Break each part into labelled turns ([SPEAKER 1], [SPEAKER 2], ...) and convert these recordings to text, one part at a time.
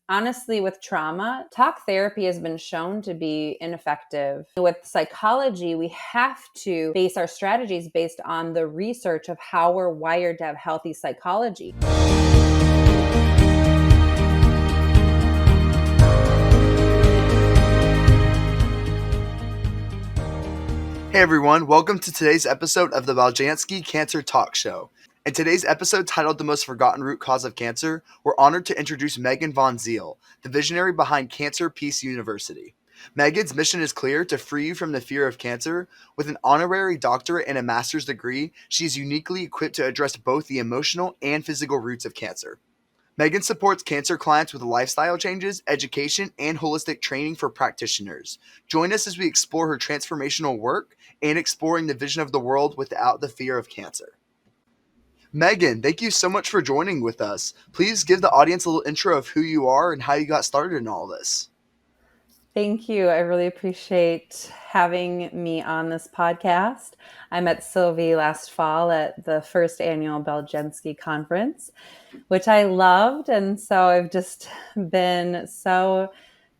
[SPEAKER 1] Honestly, with trauma, talk therapy has been shown to be ineffective. With psychology, we have to base our strategies based on the research of how we're wired to have healthy psychology.
[SPEAKER 2] Hey everyone, welcome to today's episode of the Beljanski Cancer Talk Show. In today's episode titled The Most Forgotten Root Cause of Cancer, we're honored to introduce Megan Van Zyl, the visionary behind Cancer Peace University. Megan's mission is clear: to free you from the fear of cancer. With an honorary doctorate and a master's degree, she is uniquely equipped to address both the emotional and physical roots of cancer. Megan supports cancer clients with lifestyle changes, education, and holistic training for practitioners. Join us as we explore her transformational work and exploring the vision of the world without the fear of cancer. Megan, thank you so much for joining with us. Please give the audience a little intro of who you are and how you got started in all this.
[SPEAKER 1] Thank you. I really appreciate having me on this podcast. I met Sylvie last fall at the first annual Beljanski conference, which I loved. And so I've just been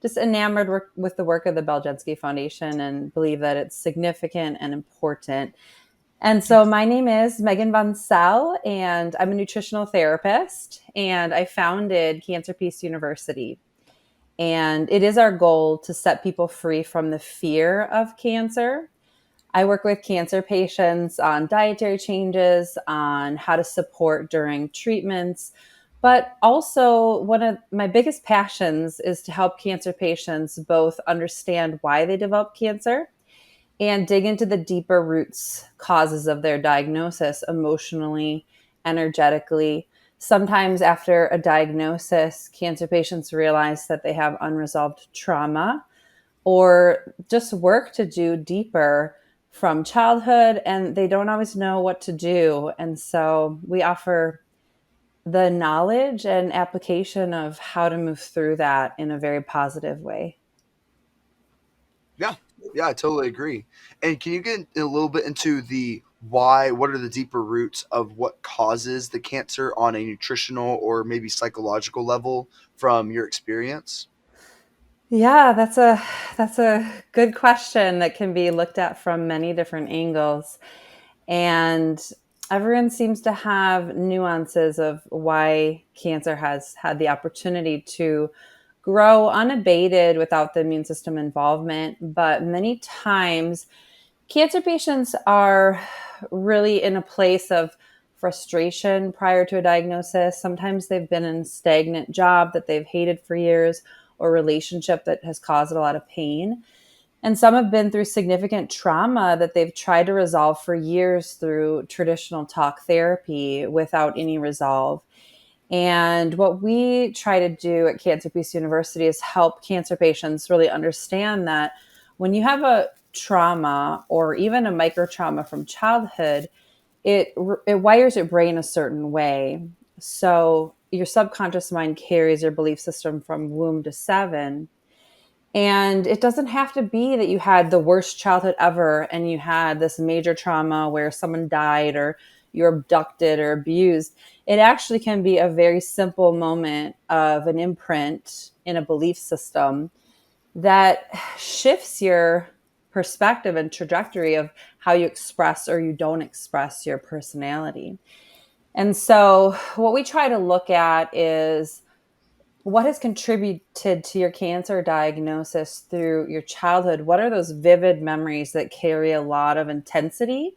[SPEAKER 1] just enamored with the work of the Beljanski Foundation and believe that it's significant and important. And so my name is Megan Van Zyl, and I'm a nutritional therapist, and I founded Cancer Peace University. And it is our goal to set people free from the fear of cancer. I work with cancer patients on dietary changes, on how to support during treatments. But also, one of my biggest passions is to help cancer patients both understand why they develop cancer and dig into the deeper roots causes of their diagnosis emotionally, energetically. Sometimes after a diagnosis, cancer patients realize that they have unresolved trauma or just work to do deeper from childhood, and they don't always know what to do. And so we offer the knowledge and application of how to move through that in a very positive way.
[SPEAKER 2] Yeah, I totally agree. And can you get a little bit into the why? What are the deeper roots of what causes the cancer on a nutritional or maybe psychological level from your experience?
[SPEAKER 1] Yeah, that's a good question that can be looked at from many different angles. And everyone seems to have nuances of why cancer has had the opportunity to grow unabated without the immune system involvement. But many times, cancer patients are really in a place of frustration prior to a diagnosis. Sometimes they've been in a stagnant job that they've hated for years or relationship that has caused a lot of pain. And some have been through significant trauma that they've tried to resolve for years through traditional talk therapy without any resolve. And what we try to do at Cancer Peace University is help cancer patients really understand that when you have a trauma or even a micro trauma from childhood, it wires your brain a certain way. So your subconscious mind carries your belief system from womb to seven. And it doesn't have to be that you had the worst childhood ever and you had this major trauma where someone died or you're abducted or abused. It actually can be a very simple moment of an imprint in a belief system that shifts your perspective and trajectory of how you express or you don't express your personality. And so, what we try to look at is what has contributed to your cancer diagnosis through your childhood. What are those vivid memories that carry a lot of intensity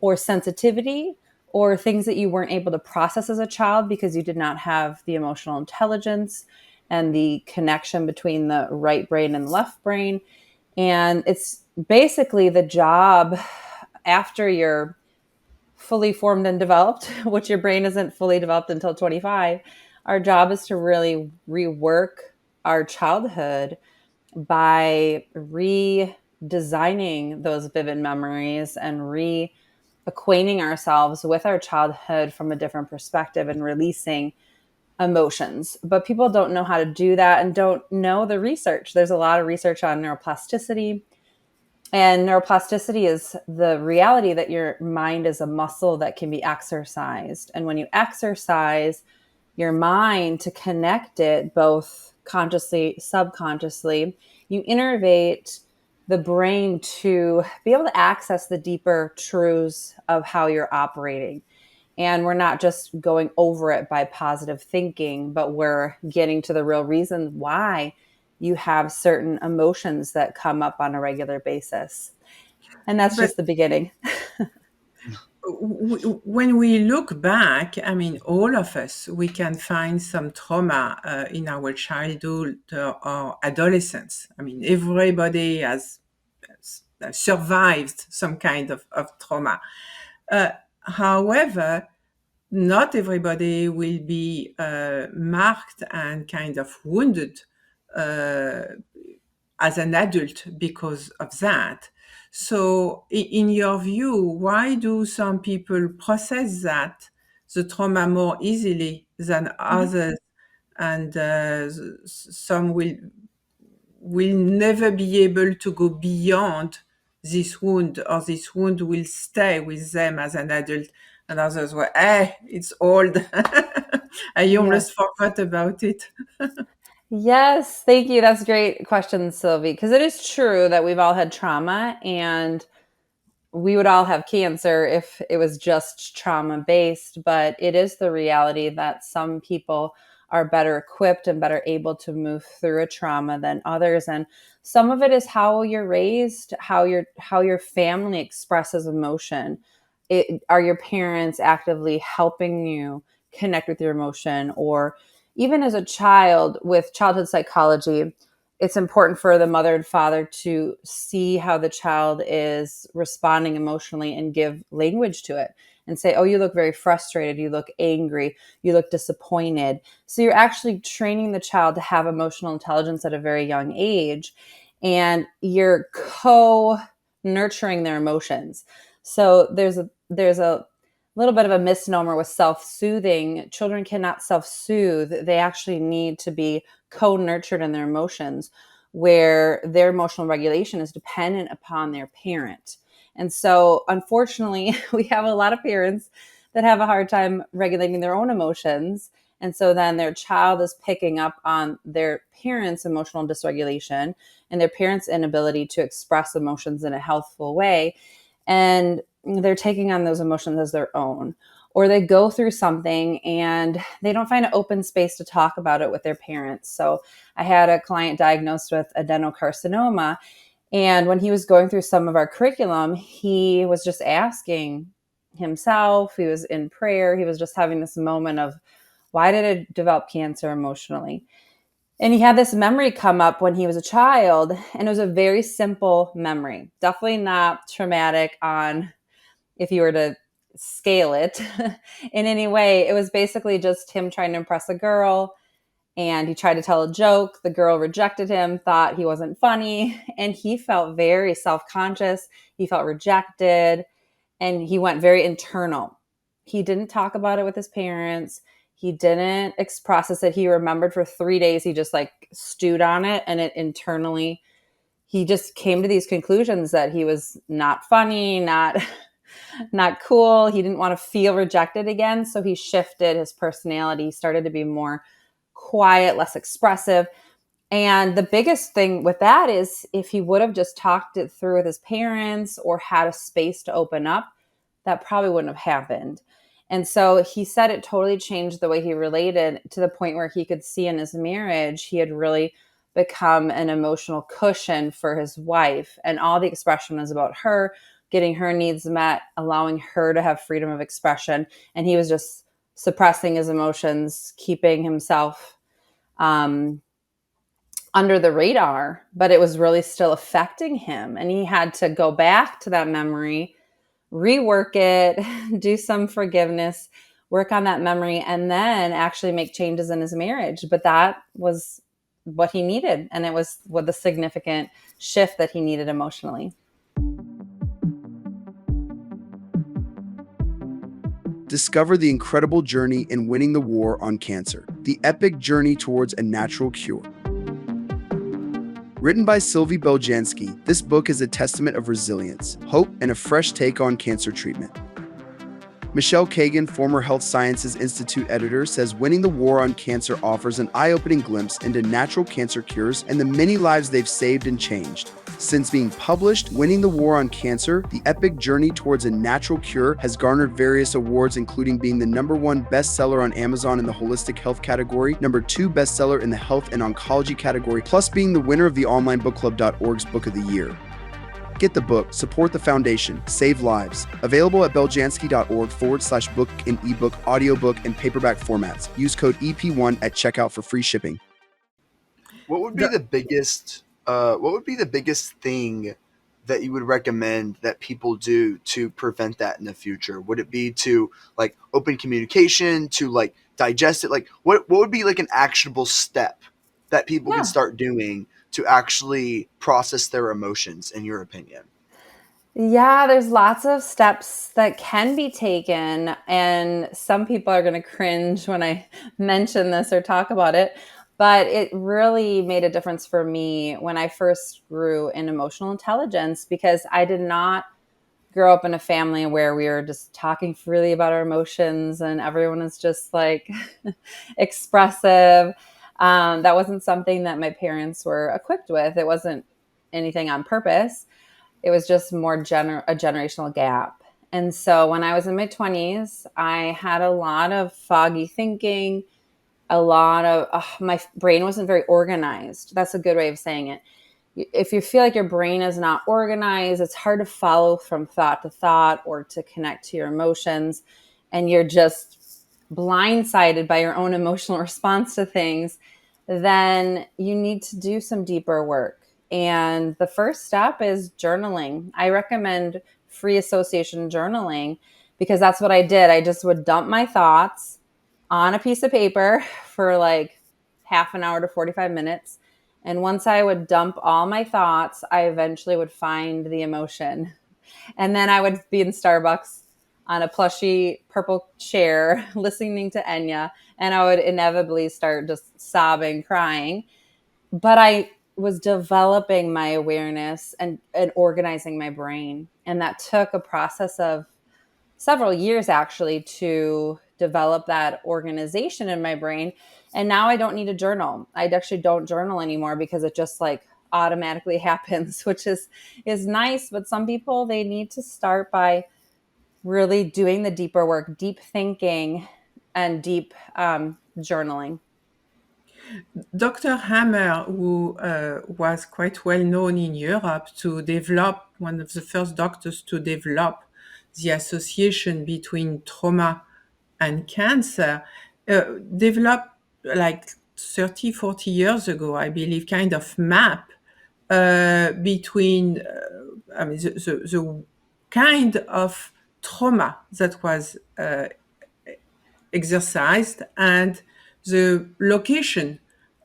[SPEAKER 1] or sensitivity, or things that you weren't able to process as a child because you did not have the emotional intelligence and the connection between the right brain and the left brain? And it's basically the job after you're fully formed and developed, which your brain isn't fully developed until 25. Our job is to really rework our childhood by redesigning those vivid memories and reacquainting ourselves with our childhood from a different perspective and releasing emotions. But people don't know how to do that and don't know the research. There's a lot of research on neuroplasticity. And neuroplasticity is the reality that your mind is a muscle that can be exercised. And when you exercise your mind to connect it both consciously, subconsciously, you innervate the brain to be able to access the deeper truths of how you're operating. And we're not just going over it by positive thinking, but we're getting to the real reason why you have certain emotions that come up on a regular basis. And that's
[SPEAKER 3] But
[SPEAKER 1] just the beginning.
[SPEAKER 3] when we look back, I mean, all of us, we can find some trauma in our childhood or adolescence. I mean, everybody has survived some kind of trauma. However, not everybody will be marked and kind of wounded as an adult because of that. So, in your view, why do some people process the trauma more easily than others, and some will never be able to go beyond this wound, or this wound will stay with them as an adult, and others were, it's old. I almost
[SPEAKER 1] Yes.
[SPEAKER 3] forgot about it.
[SPEAKER 1] Yes, thank you. That's a great question, Sylvie, because it is true that we've all had trauma, and we would all have cancer if it was just trauma based, but it is the reality that some people are better equipped and better able to move through a trauma than others. And some of it is how you're raised, how your family expresses emotion. Are your parents actively helping you connect with your emotion? Or even as a child, with childhood psychology, it's important for the mother and father to see how the child is responding emotionally and give language to it and say, oh, you look very frustrated, you look angry, you look disappointed. So you're actually training the child to have emotional intelligence at a very young age, and you're co-nurturing their emotions. So there's a little bit of a misnomer with self-soothing. Children cannot self-soothe. They actually need to be co-nurtured in their emotions, where their emotional regulation is dependent upon their parent. And so, unfortunately, we have a lot of parents that have a hard time regulating their own emotions. And so then their child is picking up on their parents' emotional dysregulation and their parents' inability to express emotions in a healthful way. And they're taking on those emotions as their own. Or they go through something and they don't find an open space to talk about it with their parents. So I had a client diagnosed with adenocarcinoma, and when he was going through some of our curriculum, he was just asking himself, he was in prayer, he was just having this moment of, why did I develop cancer emotionally? And he had this memory come up when he was a child, and it was a very simple memory, definitely not traumatic on if you were to scale it in any way. It was basically just him trying to impress a girl, and he tried to tell a joke. The girl rejected him, thought he wasn't funny, and he felt very self-conscious. He felt rejected, and he went very internal. He didn't talk about it with his parents. He didn't express it. He remembered for 3 days. He just like stewed on it, and it internally, he just came to these conclusions that he was not funny, not cool. He didn't want to feel rejected again. So he shifted his personality. He started to be more quiet, less expressive. And the biggest thing with that is, if he would have just talked it through with his parents or had a space to open up, that probably wouldn't have happened. And so he said it totally changed the way he related, to the point where he could see in his marriage, he had really become an emotional cushion for his wife. And all the expression was about her, getting her needs met, allowing her to have freedom of expression. And he was just suppressing his emotions, keeping himself under the radar, but it was really still affecting him. And he had to go back to that memory, rework it, do some forgiveness, work on that memory, and then actually make changes in his marriage. But that was what he needed. And it was what the significant shift that he needed emotionally.
[SPEAKER 2] Discover the incredible journey in winning the war on cancer, the epic journey towards a natural cure. Written by Sylvie Beljanski, this book is a testament of resilience, hope, and a fresh take on cancer treatment. Michelle Kagan, former Health Sciences Institute editor, says Winning the War on Cancer offers an eye-opening glimpse into natural cancer cures and the many lives they've saved and changed. Since being published, Winning the War on Cancer, the epic journey towards a natural cure has garnered various awards, including being the #1 bestseller on Amazon in the holistic health category, #2 bestseller in the health and oncology category, plus being the winner of the onlinebookclub.org's Book of the Year. Get the book, support the foundation, save lives. Available at beljanski.org/book in ebook, audiobook, and paperback formats. Use code EP1 at checkout for free shipping. What would be the biggest thing that you would recommend that people do to prevent that in the future? Would it be to like open communication, to like digest it? Like what would be like an actionable step that people can start doing to actually process their emotions, in your opinion?
[SPEAKER 1] Yeah, there's lots of steps that can be taken, and some people are going to cringe when I mention this or talk about it, but it really made a difference for me when I first grew in emotional intelligence, because I did not grow up in a family where we were just talking freely about our emotions and everyone is just like expressive. That wasn't something that my parents were equipped with. It wasn't anything on purpose. It was just more a generational gap. And so when I was in my 20s, I had a lot of foggy thinking, a lot of my brain wasn't very organized. That's a good way of saying it. If you feel like your brain is not organized, it's hard to follow from thought to thought or to connect to your emotions. And you're just blindsided by your own emotional response to things, then you need to do some deeper work. And the first step is journaling. I recommend free association journaling because that's what I did. I just would dump my thoughts on a piece of paper for like half an hour to 45 minutes. And once I would dump all my thoughts, I eventually would find the emotion. And then I would be in Starbucks on a plushy purple chair listening to Enya, and I would inevitably start just sobbing, crying. But I was developing my awareness and organizing my brain. And that took a process of several years actually to develop that organization in my brain. And now I don't need a journal. I actually don't journal anymore because it just like automatically happens, which is nice. But some people, they need to start by really doing the deeper work, deep thinking and deep journaling.
[SPEAKER 3] Dr. Hammer, who was quite well known in Europe to develop, one of the first doctors to develop the association between trauma and cancer, developed like 30, 40 years ago, I believe, kind of map between the kind of trauma that was exercised and the location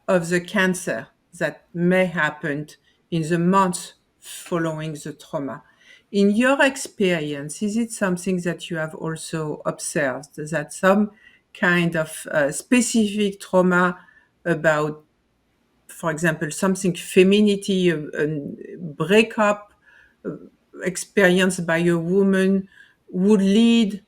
[SPEAKER 3] of the cancer that may happen in the months following the trauma. In your experience, is it something that you have also observed, that some kind of specific trauma about, for example, something femininity, a breakup experienced by a woman would lead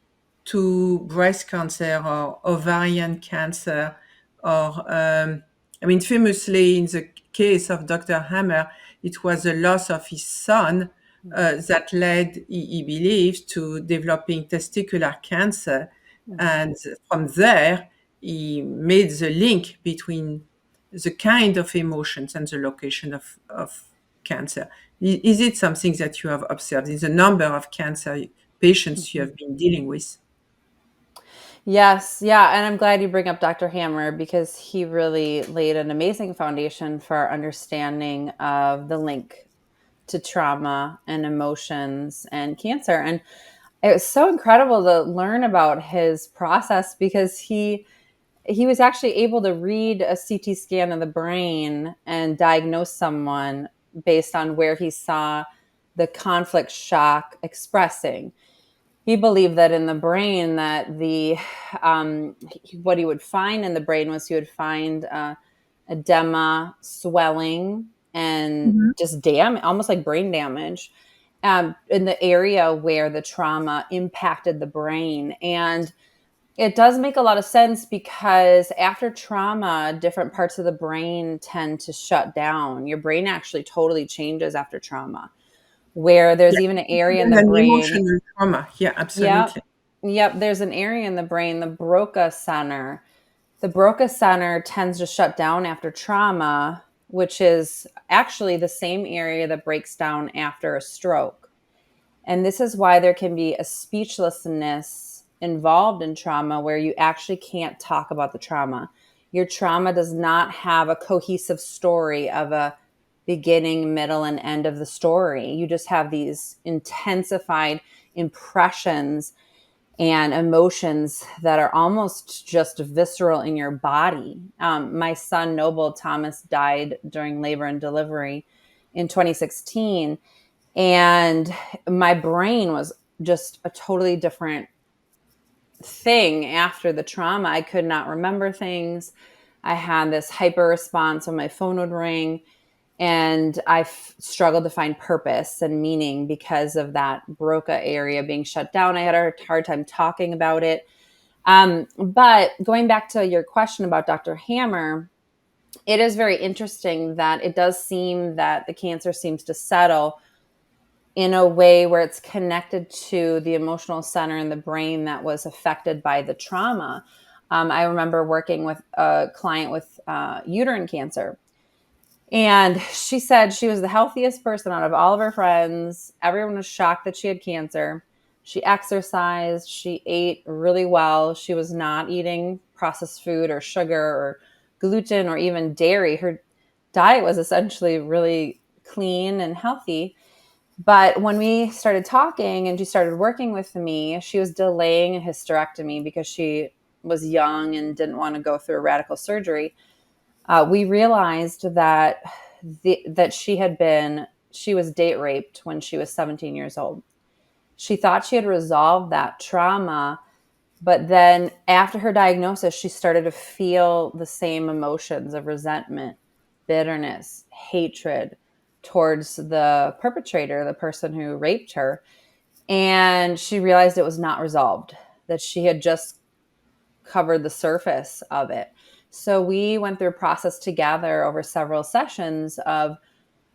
[SPEAKER 3] to breast cancer or ovarian cancer, or I mean, famously in the case of Dr. Hammer, it was the loss of his son that led, he believes, to developing testicular cancer. And from there, he made the link between the kind of emotions and the location of cancer. Is it something that you have observed in the number of cancer patients you have been dealing with?
[SPEAKER 1] Yes, yeah, and I'm glad you bring up Dr. Hammer because he really laid an amazing foundation for our understanding of the link to trauma and emotions and cancer. And it was so incredible to learn about his process because he was actually able to read a CT scan of the brain and diagnose someone based on where he saw the conflict shock expressing. He believed that in the brain that what he would find in the brain was he would find edema, swelling, and just almost like brain damage. in the area where the trauma impacted the brain. And it does make a lot of sense because after trauma, different parts of the brain tend to shut down. Your brain actually totally changes after trauma, where there's
[SPEAKER 3] Yeah.
[SPEAKER 1] even an area in
[SPEAKER 3] And
[SPEAKER 1] the
[SPEAKER 3] an
[SPEAKER 1] brain.
[SPEAKER 3] emotional trauma. Yeah,
[SPEAKER 1] Yep.
[SPEAKER 3] absolutely.
[SPEAKER 1] Yep. There's an area in the brain, the Broca center. The Broca center tends to shut down after trauma, which is actually the same area that breaks down after a stroke. And this is why there can be a speechlessness involved in trauma where you actually can't talk about the trauma. Your trauma does not have a cohesive story of a beginning, middle, and end of the story. You just have these intensified impressions and emotions that are almost just visceral in your body. My son, Noble Thomas, died during labor and delivery in 2016. And my brain was just a totally different thing after the trauma. I could not remember things. I had this hyper response when my phone would ring, and I struggled to find purpose and meaning because of that Broca area being shut down. I had a hard time talking about it. But going back to your question about Dr. Hammer, it is very interesting that it does seem that the cancer seems to settle in a way where it's connected to the emotional center in the brain that was affected by the trauma. I remember working with a client with uterine cancer. And she said she was the healthiest person out of all of her friends. Everyone was shocked that she had cancer. She exercised. She ate really well. She was not eating processed food or sugar or gluten or even dairy. Her diet was essentially really clean and healthy. But when we started talking and she started working with me, she was delaying a hysterectomy because she was young and didn't want to go through a radical surgery. We realized that she was date raped when she was 17 years old. She thought she had resolved that trauma, but then after her diagnosis, she started to feel the same emotions of resentment, bitterness, hatred towards the perpetrator, the person who raped her. And she realized it was not resolved, that she had just covered the surface of it. So we went through a process together over several sessions of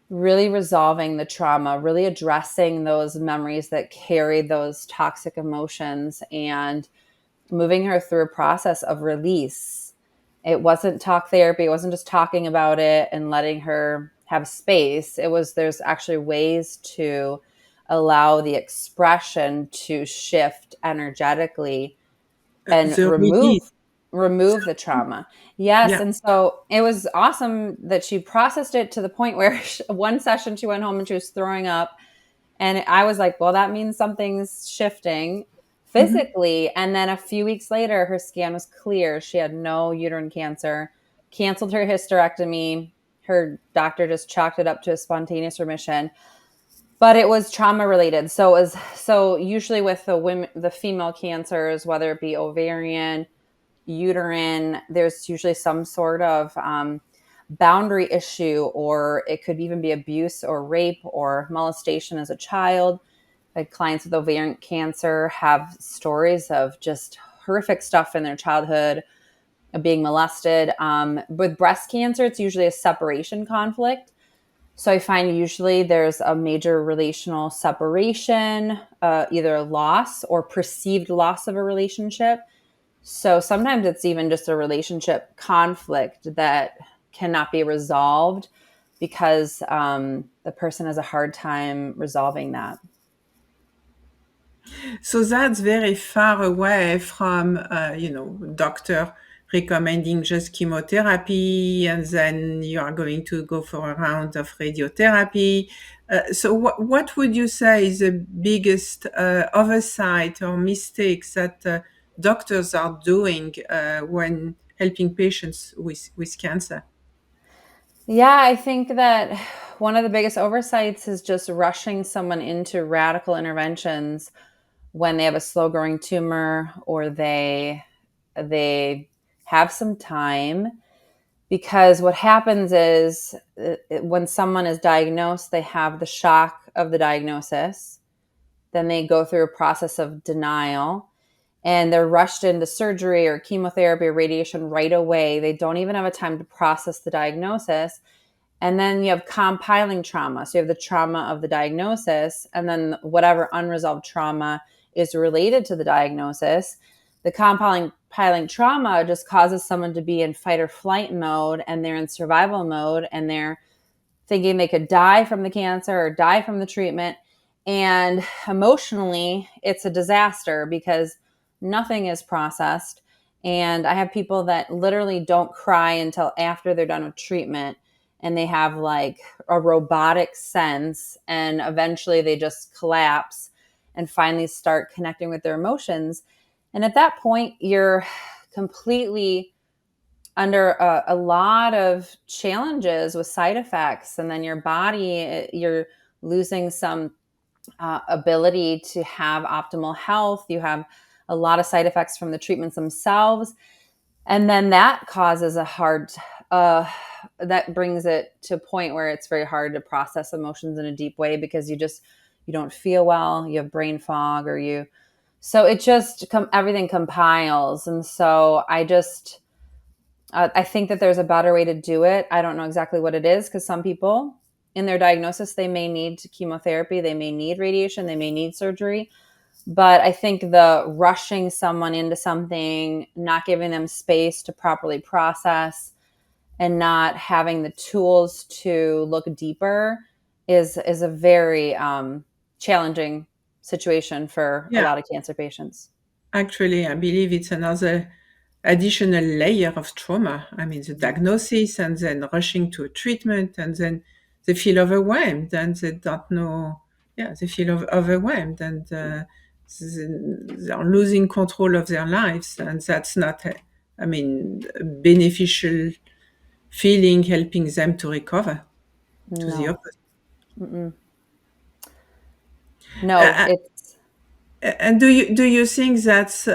[SPEAKER 1] really resolving the trauma, really addressing those memories that carried those toxic emotions and moving her through a process of release. It wasn't talk therapy. It wasn't just talking about it and letting her have space. There's actually ways to allow the expression to shift energetically and
[SPEAKER 3] The release.
[SPEAKER 1] remove the trauma. Yes.
[SPEAKER 3] Yeah.
[SPEAKER 1] And so it was awesome that she processed it to the point where one session she went home and she was throwing up. And I was like, well, that means something's shifting
[SPEAKER 3] Mhm.
[SPEAKER 1] physically. And then a few weeks later, her scan was clear. She had no uterine cancer, canceled her hysterectomy. Her doctor just chalked it up to a spontaneous remission. But it was trauma related. So usually with the female cancers, whether it be ovarian, uterine, there's usually some sort of boundary issue, or it could even be abuse or rape or molestation as a child. Like clients with ovarian cancer have stories of just horrific stuff in their childhood of being molested. With breast cancer, it's usually a separation conflict. So I find usually there's a major relational separation, either a loss or perceived loss of a relationship. So sometimes it's even just a relationship conflict that cannot be resolved because the person has a hard time resolving that.
[SPEAKER 3] So that's very far away from, doctor recommending just chemotherapy, and then you are going to go for a round of radiotherapy. So what would you say is the biggest oversight or mistakes that doctors are doing when helping patients with cancer?
[SPEAKER 1] Yeah, I think that one of the biggest oversights is just rushing someone into radical interventions when they have a slow growing tumor or they have some time. because what happens is when someone is diagnosed, they have the shock of the diagnosis. Then they go through a process of denial, and they're rushed into surgery or chemotherapy or radiation right away. They don't even have a time to process the diagnosis. And then you have compiling trauma. So you have the trauma of the diagnosis, and then whatever unresolved trauma is related to the diagnosis. The compiling trauma just causes someone to be in fight or flight mode, and they're in survival mode, and they're thinking they could die from the cancer or die from the treatment. And emotionally, it's a disaster because nothing is processed. And I have people that literally don't cry until after they're done with treatment, and they have like a robotic sense, and eventually they just collapse and finally start connecting with their emotions. And at that point, you're completely under a lot of challenges with side effects, and then your body, you're losing some ability to have optimal health. You have a lot of side effects from the treatments themselves, and then that causes a hard that brings it to a point where it's very hard to process emotions in a deep way, because you don't feel well, you have brain fog, or you so it just everything compiles. And so I think that there's a better way to do it. I don't know exactly what it is, because some people in their diagnosis, they may need chemotherapy, they may need radiation, they may need surgery. But I think the rushing someone into something, not giving them space to properly process, and not having the tools to look deeper is a very challenging situation for a
[SPEAKER 3] Yeah,
[SPEAKER 1] lot of cancer patients.
[SPEAKER 3] actually, I believe it's another additional layer of trauma. I mean, the diagnosis and then rushing to a treatment, and then they feel overwhelmed and they don't know. Yeah, they feel overwhelmed, and they're losing control of their lives. And that's not, I mean, a beneficial feeling helping them to recover. To the
[SPEAKER 1] No.
[SPEAKER 3] opposite.
[SPEAKER 1] Mm-mm. No,
[SPEAKER 3] Uh,
[SPEAKER 1] it's
[SPEAKER 3] And do you think that's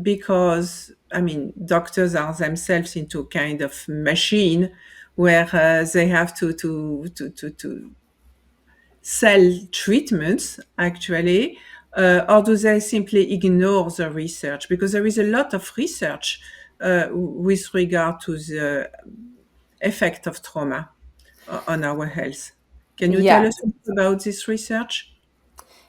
[SPEAKER 3] because, I mean, doctors are themselves into kind of machine where they have to sell treatments actually, or do they simply ignore the research? Because there is a lot of research with regard to the effect of trauma on our health. Can you tell
[SPEAKER 1] yes.
[SPEAKER 3] us about this research?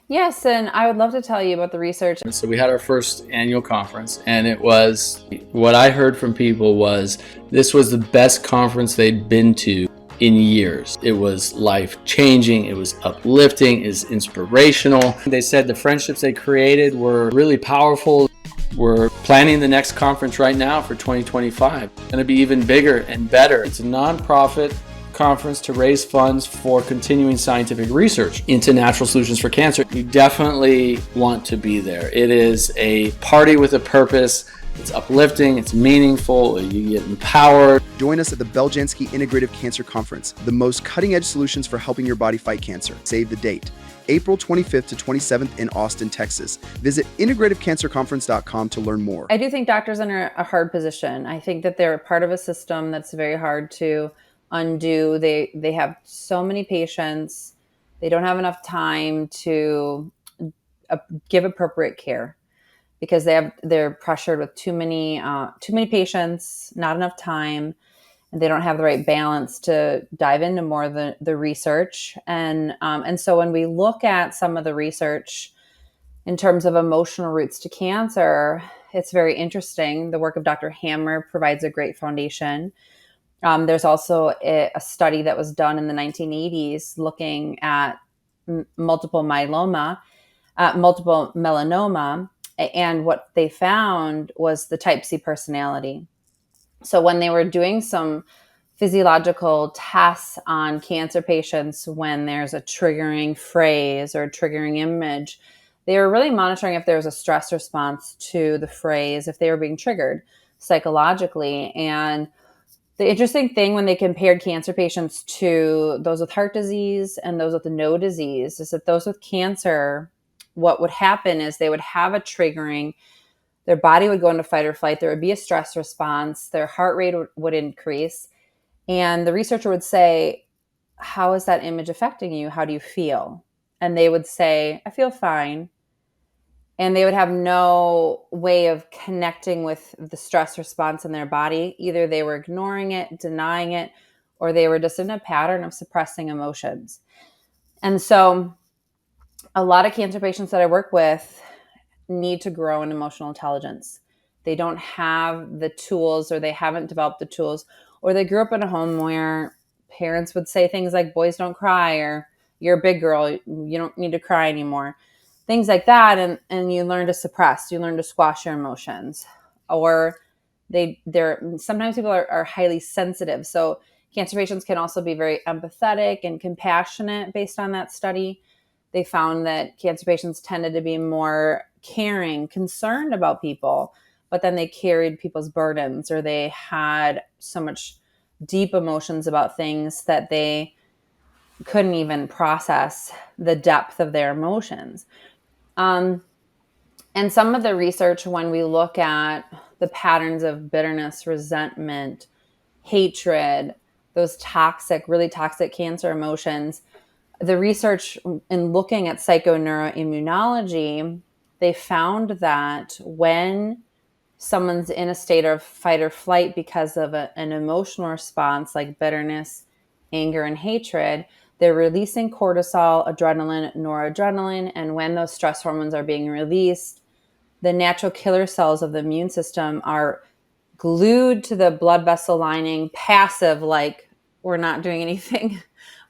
[SPEAKER 1] Yes, and I would love to tell you about the research.
[SPEAKER 4] So we had our first annual conference, and it was, what I heard from people was this was the best conference they'd been to in years. It was life-changing, it was uplifting, it was inspirational. They said the friendships they created were really powerful. We're planning the next conference right now for 2025. It's going to be even bigger and better. It's a nonprofit conference to raise funds for continuing scientific research into natural solutions for cancer. You definitely want to be there. It is a party with a purpose. It's uplifting, it's meaningful, you get empowered.
[SPEAKER 2] Join us at the Beljanski Integrative Cancer Conference, the most cutting-edge solutions for helping your body fight cancer. Save the date, April 25th to 27th in Austin, Texas. Visit integrativecancerconference.com to learn more.
[SPEAKER 1] I do think doctors are in a hard position. I think that they're part of a system that's very hard to undo. They have so many patients. They don't have enough time to give appropriate care, because they're pressured with too many patients, not enough time, and they don't have the right balance to dive into more of the research. And so when we look at some of the research in terms of emotional roots to cancer, it's very interesting. The work of Dr. Hammer provides a great foundation. There's also a study that was done in the 1980s looking at multiple melanoma, and what they found was the type C personality. So when they were doing some physiological tests on cancer patients, when there's a triggering phrase or a triggering image, they were really monitoring if there was a stress response to the phrase, if they were being triggered psychologically. And the interesting thing when they compared cancer patients to those with heart disease and those with no disease is that those with cancer, what would happen is they would have a triggering their body would go into fight or flight. There would be a stress response. Their heart rate would increase. And the researcher would say, how is that image affecting you? How do you feel? And they would say, I feel fine. And they would have no way of connecting with the stress response in their body. Either they were ignoring it, denying it, or they were just in a pattern of suppressing emotions. And so a lot of cancer patients that I work with need to grow in emotional intelligence. They don't have the tools, or they haven't developed the tools, or they grew up in a home where parents would say things like, boys don't cry, or you're a big girl, you don't need to cry anymore. Things like that. And you learn to suppress, you learn to squash your emotions. Or sometimes people are highly sensitive. So cancer patients can also be very empathetic and compassionate based on that study. They found that cancer patients tended to be more caring, concerned about people, but then they carried people's burdens, or they had so much deep emotions about things that they couldn't even process the depth of their emotions. And some of the research, when we look at the patterns of bitterness, resentment, hatred, those toxic, really toxic cancer emotions, the research in looking at psychoneuroimmunology, they found that when someone's in a state of fight or flight because of an emotional response like bitterness, anger, and hatred, they're releasing cortisol, adrenaline, noradrenaline. And when those stress hormones are being released, the natural killer cells of the immune system are glued to the blood vessel lining, passive, like we're not doing anything.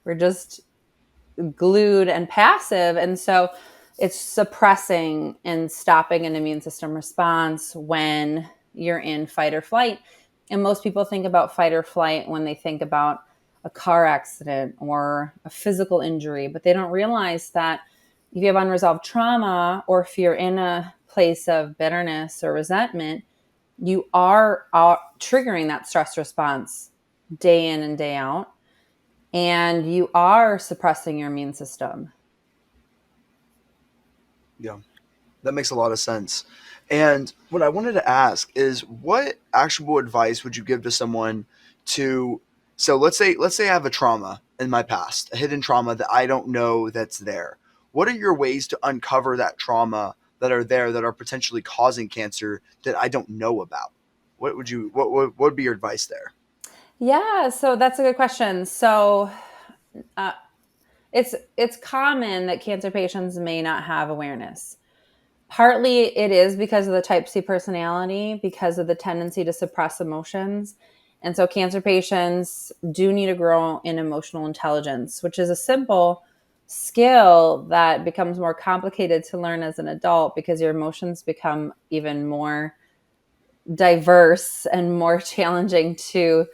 [SPEAKER 1] We're just glued and passive. And so it's suppressing and stopping an immune system response when you're in fight or flight. And most people think about fight or flight when they think about a car accident or a physical injury, but they don't realize that if you have unresolved trauma, or if you're in a place of bitterness or resentment, you are triggering that stress response day in and day out. And you are suppressing your immune system.
[SPEAKER 2] Yeah, that makes a lot of sense. And what I wanted to ask is, what actionable advice would you give to someone to, so let's say I have a trauma in my past, a hidden trauma that I don't know that's there. What are your ways to uncover that trauma that are there, that are potentially causing cancer, that I don't know about? What would be your advice there?
[SPEAKER 1] Yeah, so that's a good question. So uh, it's common that cancer patients may not have awareness. Partly it is because of the type C personality, because of the tendency to suppress emotions. And so cancer patients do need to grow in emotional intelligence, which is a simple skill that becomes more complicated to learn as an adult, because your emotions become even more diverse and more challenging to.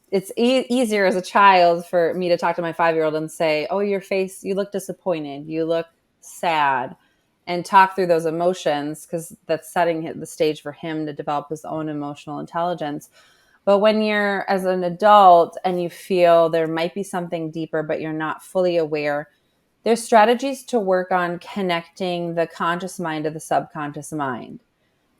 [SPEAKER 1] It's easier as a child for me to talk to my 5-year-old and say, oh, your face, you look disappointed, you look sad, and talk through those emotions, because that's setting the stage for him to develop his own emotional intelligence. But when you're as an adult and you feel there might be something deeper, but you're not fully aware, there's strategies to work on connecting the conscious mind to the subconscious mind.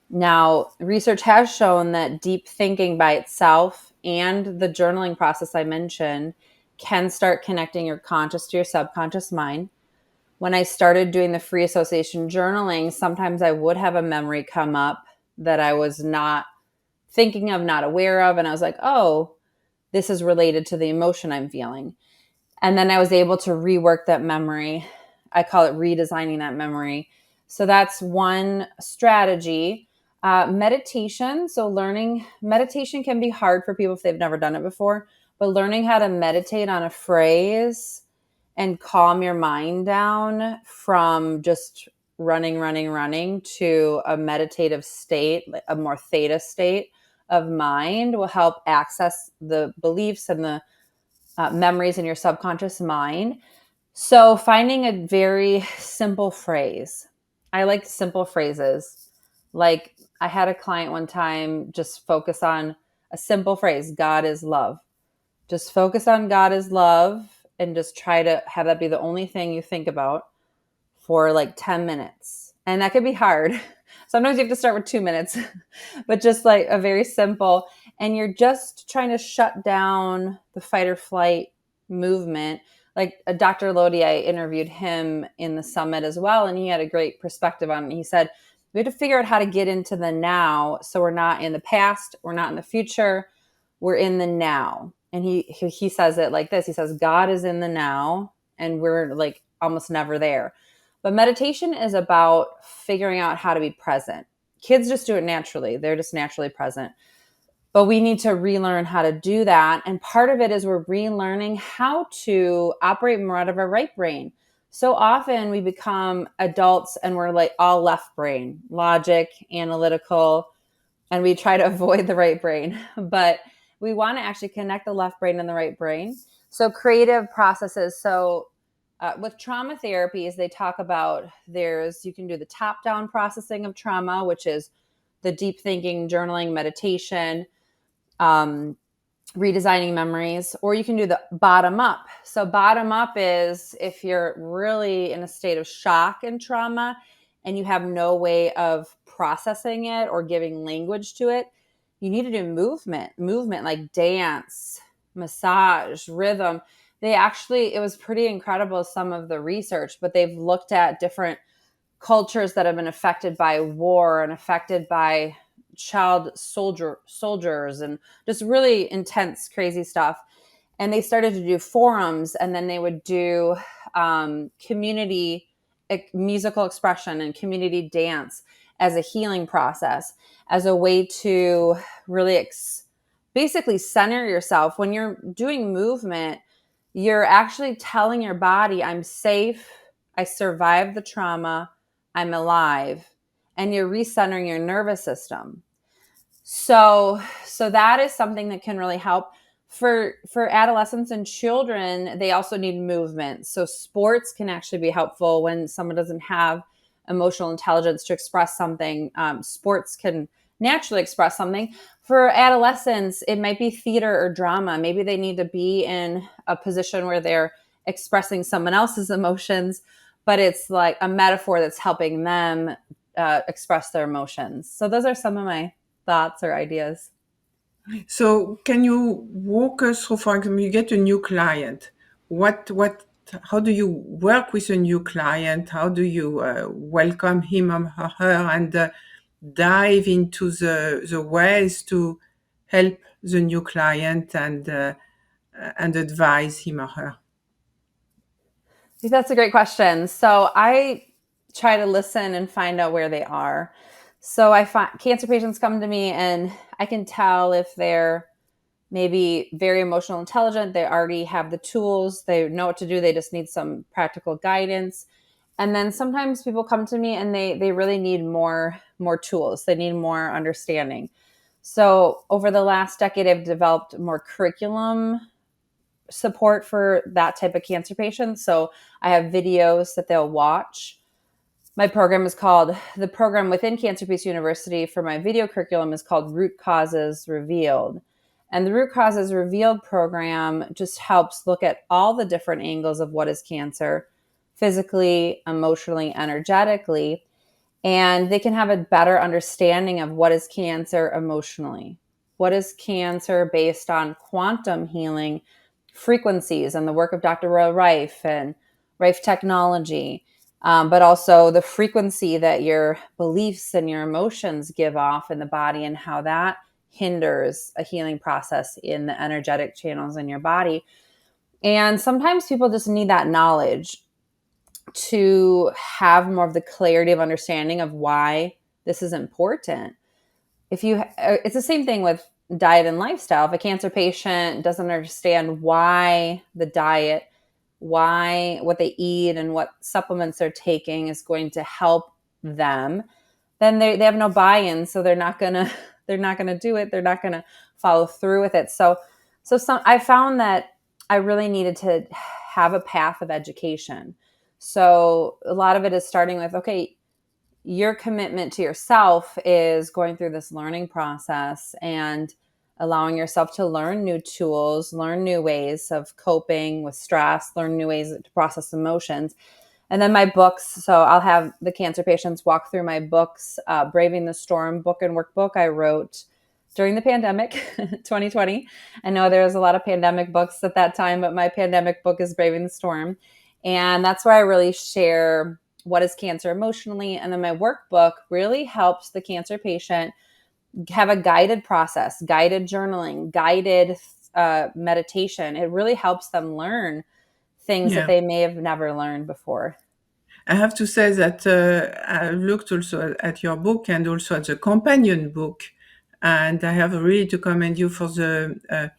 [SPEAKER 1] Now, research has shown that deep thinking by itself and the journaling process I mentioned can start connecting your conscious to your subconscious mind. When I started doing the free association journaling, sometimes I would have a memory come up that I was not thinking of, not aware of. And I was like, oh, this is related to the emotion I'm feeling. And then I was able to rework that memory. I call it redesigning that memory. So that's one strategy. Meditation. So meditation can be hard for people if they've never done it before, but learning how to meditate on a phrase and calm your mind down from just running to a meditative state, a more theta state of mind, will help access the beliefs and the memories in your subconscious mind. So finding a very simple phrase. I like simple phrases. Like, I had a client one time just focus on a simple phrase, God is love. Just focus on God is love, and just try to have that be the only thing you think about for like 10 minutes. And that could be hard. sometimes you have to start with 2 minutes, but just like a very simple, and you're just trying to shut down the fight or flight movement. Like Dr. Lodi, I interviewed him in the summit as well, and he had a great perspective on it. He said, we have to figure out how to get into the now, so we're not in the past, we're not in the future, we're in the now. And he says it like this. He says, God is in the now, and we're like almost never there. But meditation is about figuring out how to be present. Kids just do it naturally. They're just naturally present. But we need to relearn how to do that. And part of it is we're relearning how to operate more out of our right brain. So often we become adults and we're like all left brain, logic, analytical, and we try to avoid the right brain. But we want to actually connect the left brain and the right brain. So creative processes. So with trauma therapies, they talk about you can do the top-down processing of trauma, which is the deep thinking, journaling, meditation, redesigning memories, or you can do the bottom up. So bottom up is if you're really in a state of shock and trauma and you have no way of processing it or giving language to it, you need to do movement like dance, massage, rhythm. It was pretty incredible, some of the research, but they've looked at different cultures that have been affected by war and affected by child soldiers and just really intense, crazy stuff. And they started to do forums, and then they would do community musical expression and community dance as a healing process, as a way to really basically center yourself. When you're doing movement, you're actually telling your body, I'm safe, I survived the trauma, I'm alive, and you're recentering your nervous system. So that is something that can really help. For adolescents and children, they also need movement. So sports can actually be helpful when someone doesn't have emotional intelligence to express something. Sports can naturally express something. For adolescents, it might be theater or drama. Maybe they need to be in a position where they're expressing someone else's emotions, but it's like a metaphor that's helping them express their emotions. So those are some of my thoughts or ideas.
[SPEAKER 3] So can you walk us through, for example, you get a new client. How do you work with a new client? How do you welcome him or her and dive into the ways to help the new client and advise him or her?
[SPEAKER 1] I think that's a great question. So I try to listen and find out where they are. So I find cancer patients come to me and I can tell if they're maybe very emotional intelligent. They already have the tools. They know what to do. They just need some practical guidance. And then sometimes people come to me and they really need more tools. They need more understanding. So over the last decade, I've developed more curriculum support for that type of cancer patient. So I have videos that they'll watch. My program the program within Cancer Peace University for my video curriculum is called Root Causes Revealed. And the Root Causes Revealed program just helps look at all the different angles of what is cancer, physically, emotionally, energetically, and they can have a better understanding of what is cancer emotionally. What is cancer based on quantum healing frequencies and the work of Dr. Roy Rife and Rife technology, but also the frequency that your beliefs and your emotions give off in the body and how that hinders a healing process in the energetic channels in your body. And sometimes people just need that knowledge to have more of the clarity of understanding of why this is important. It's the same thing with diet and lifestyle. If a cancer patient doesn't understand why the diet, why what they eat and what supplements they're taking is going to help them, then they have no buy-in. So they're not gonna do it. They're not gonna follow through with it. So I found that I really needed to have a path of education. So a lot of it is starting with, okay, your commitment to yourself is going through this learning process and allowing yourself to learn new tools, learn new ways of coping with stress, learn new ways to process emotions. And then my books. So I'll have the cancer patients walk through my books. Braving the Storm book and workbook I wrote during the pandemic, 2020. I know there was a lot of pandemic books at that time, but my pandemic book is Braving the Storm. And that's where I really share what is cancer emotionally. And then my workbook really helps the cancer patient have a guided process, guided journaling, guided meditation. It really helps them learn things that
[SPEAKER 3] Yeah.
[SPEAKER 1] they may have never learned before.
[SPEAKER 3] I have to say that I looked also at your book and also at the companion book, and I have really to commend you for the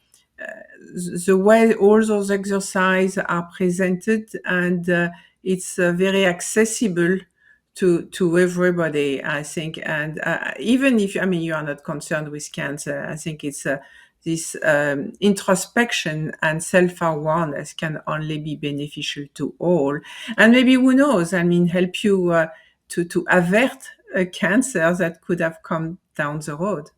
[SPEAKER 3] way all those exercises are presented, and it's very accessible to everybody, I think. And even if, I mean, you are not concerned with cancer, I think it's this introspection and self-awareness can only be beneficial to all. And maybe, who knows, I mean, help you to avert a cancer that could have come down the road.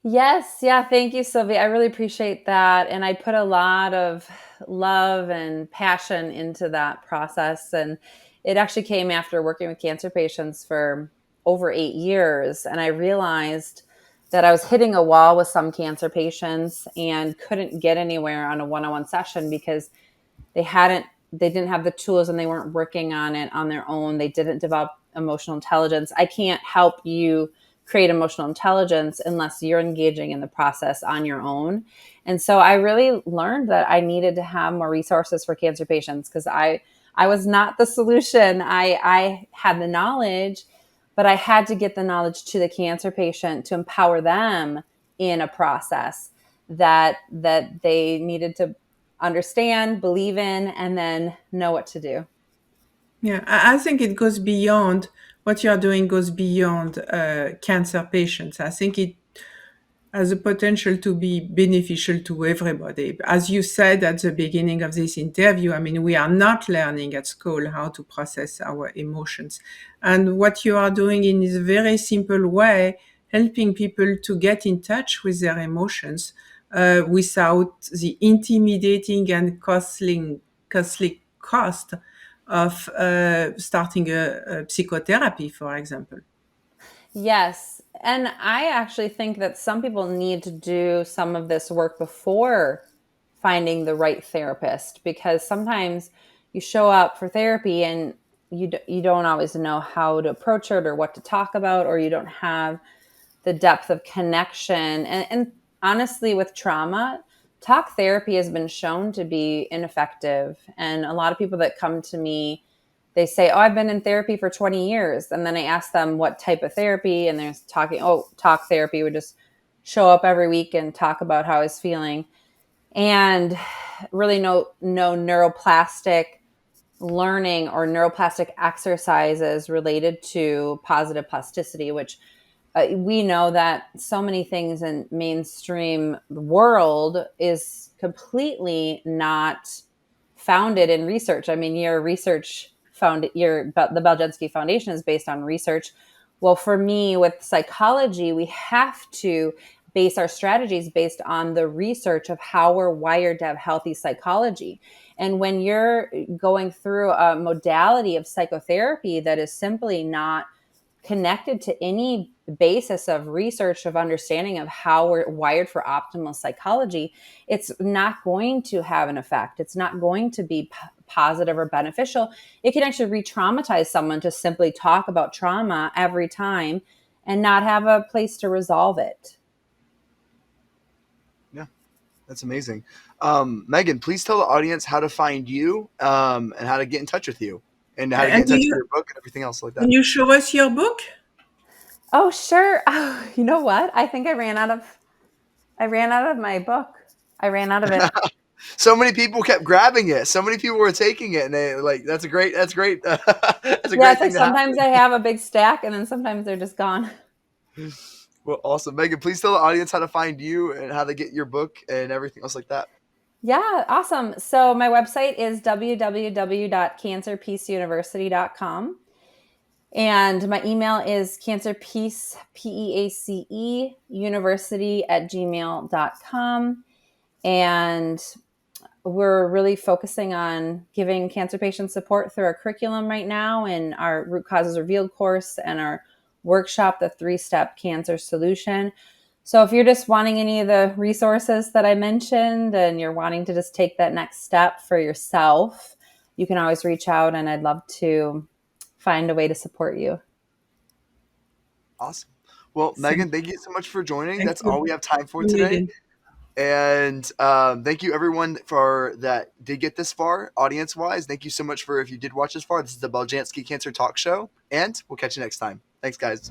[SPEAKER 1] Yes. Yeah. Thank you, Sylvie. I really appreciate that. And I put a lot of love and passion into that process. And it actually came after working with cancer patients for over 8 years. And I realized that I was hitting a wall with some cancer patients and couldn't get anywhere on a one-on-one session because they didn't have the tools and they weren't working on it on their own. They didn't develop emotional intelligence. I can't help you create emotional intelligence unless you're engaging in the process on your own. And so I really learned that I needed to have more resources for cancer patients because I was not the solution. I had the knowledge, but I had to get the knowledge to the cancer patient to empower them in a process that they needed to understand, believe in, and then know what to do.
[SPEAKER 3] Yeah, I think it goes beyond what you are doing, goes beyond cancer patients. I think it has a potential to be beneficial to everybody. As you said at the beginning of this interview, I mean, we are not learning at school how to process our emotions. And what you are doing in a very simple way, helping people to get in touch with their emotions without the intimidating and costly cost of starting a psychotherapy, for example.
[SPEAKER 1] Yes. And I actually think that some people need to do some of this work before finding the right therapist because sometimes you show up for therapy and you don't always know how to approach it or what to talk about, or you don't have the depth of connection. And honestly, with trauma, talk therapy has been shown to be ineffective. And a lot of people that come to me, they say, "Oh, I've been in therapy for 20 years." And then I ask them what type of therapy, and they're talking, "Oh, talk therapy would just show up every week and talk about how I was feeling." And really no neuroplastic learning or neuroplastic exercises related to positive plasticity, which we know that so many things in mainstream world is completely not founded in research. I mean, your research the Beljanski Foundation is based on research. Well, for me, with psychology, we have to base our strategies based on the research of how we're wired to have healthy psychology. And when you're going through a modality of psychotherapy that is simply not connected to any basis of research of understanding of how we're wired for optimal psychology, it's not going to have an effect. It's not going to be positive or beneficial. It can actually re-traumatize someone to simply talk about trauma every time and not have a place to resolve it.
[SPEAKER 2] Yeah, that's amazing. Megan, please tell the audience how to find you and how to get in touch with you and how to get
[SPEAKER 3] And
[SPEAKER 2] in touch with your book and everything else like that.
[SPEAKER 3] can you show us your book?
[SPEAKER 1] Oh, sure. Oh, you know what? I think I ran out of my book. I ran out of it.
[SPEAKER 2] So many people kept grabbing it. So many people were taking it, and they like that's a great that's a great
[SPEAKER 1] Yeah,
[SPEAKER 2] thing
[SPEAKER 1] it's like
[SPEAKER 2] to
[SPEAKER 1] sometimes
[SPEAKER 2] happen.
[SPEAKER 1] I have a big stack and then sometimes they're just gone.
[SPEAKER 2] Well, awesome, Megan. Please tell the audience how to find you and how to get your book and everything else like that.
[SPEAKER 1] Yeah, awesome. So my website is www.cancerpeaceuniversity.com. And my email is cancerpeace, PEACE, university@gmail.com. And we're really focusing on giving cancer patients support through our curriculum right now in our Root Causes Revealed course and our workshop, the 3-step cancer solution. So if you're just wanting any of the resources that I mentioned and you're wanting to just take that next step for yourself, you can always reach out, and I'd love to find a way to support you.
[SPEAKER 2] Awesome. Well, Megan, thank you so much for joining.
[SPEAKER 3] Thank
[SPEAKER 2] That's
[SPEAKER 3] you.
[SPEAKER 2] all we have time for today. And thank you everyone for that did get this far, audience wise. Thank you so much for if you did watch this far. This is the Beljanski Cancer Talk Show, and we'll catch you next time. Thanks, guys.